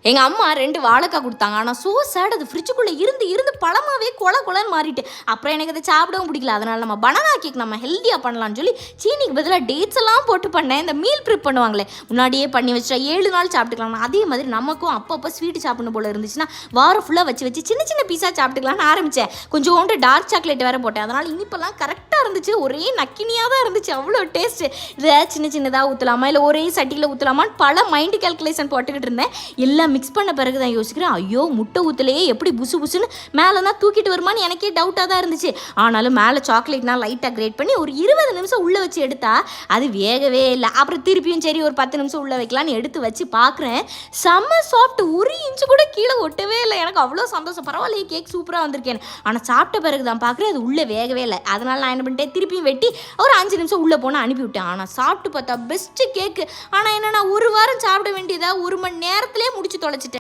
எங்கள் அம்மா 2 வாழைக்காய் கொடுத்தாங்க. ஆனால் சேட் அது ஃப்ரிட்ஜுக்குள்ளே இருந்து இருந்து பழமாவே கொலன்னு மாறிட்டு. அப்புறம் எனக்கு அதை சாப்பிடவும் பிடிக்கல. அதனால் நம்ம பனானா கேக் நம்ம ஹெல்த்தியாக பண்ணலான்னு சொல்லி சீனிக்கு பதிலாக டேட்ஸ் எல்லாம் போட்டு பண்ணேன். இந்த மீல் ப்ரிப் பண்ணுவாங்களே, முன்னாடியே பண்ணி வச்சா 7 நாள் சாப்பிட்டுக்கலாம். அதே மாதிரி நமக்கும் அப்பப்போ ஸ்வீட்டு சாப்பிடணும் போல் இருந்துச்சுன்னா வாரம் ஃபுல்லாக வச்சு சின்ன சின்ன பீஸாக சாப்பிட்டுக்கலாம்னு ஆரம்பித்தேன். கொஞ்சோண்டு டார்க் சாக்லேட் வேறு போட்டேன். அதனால் இனிப்பெல்லாம் கரெக்டாக இருந்துச்சு. ஒரே நக்கினியாக தான் இருந்துச்சு. அவ்வளோ டேஸ்ட்டு. இதை சின்னதாக ஊற்றலாமா இல்லை ஒரே சட்டியில் ஊற்றலாமான்னு பல மைண்டு கேல்குலேஷன் போட்டுக்கிட்டு இருந்தேன். எல்லாம் மிக்ஸ் பண்ண பிறகு தான் யோசிக்கிறேன், ஐயோ முட்டை ஊற்றலையே எப்படி புசுன்னு மேலே தான் தூக்கிட்டு வருமானு எனக்கே டவுட்டாக தான் இருந்துச்சு. ஆனாலும் மேலே சாக்லேட்னா லைட்டாக கிரேட் பண்ணி ஒரு 20 நிமிஷம் உள்ளே வச்சு எடுத்தா அது வேகவே இல்லை. அப்புறம் திருப்பியும் சரி ஒரு 10 நிமிஷம் உள்ளே வைக்கலான்னு எடுத்து வச்சு பார்க்குறேன். செம்ம சாஃப்ட், 1 இன்ச்சு கூட கீழே ஒட்டவே இல்லை. எனக்கு அவ்வளோ சந்தோஷம். பரவாயில்லையே கேக் சூப்பராக வந்திருக்கேன். ஆனால் சாப்பிட்ட பிறகு தான் பார்க்குறேன் அது உள்ளே வேகவே இல்லை. அதனால் நான் என்ன பண்ணிட்டேன், திருப்பியும் வெட்டி ஒரு 5 நிமிஷம் உள்ளே போனால் அனுப்பிவிட்டேன். ஆனால் சாப்பிட்டு பார்த்தா பெஸ்ட்டு கேக்கு. ஆனால் என்னென்னா ஒரு வாரம் சாப்பிட வேண்டியதாக 1 மணி நேரத்துலேயே முடிச்சு தொலைச்சிட்டேன்.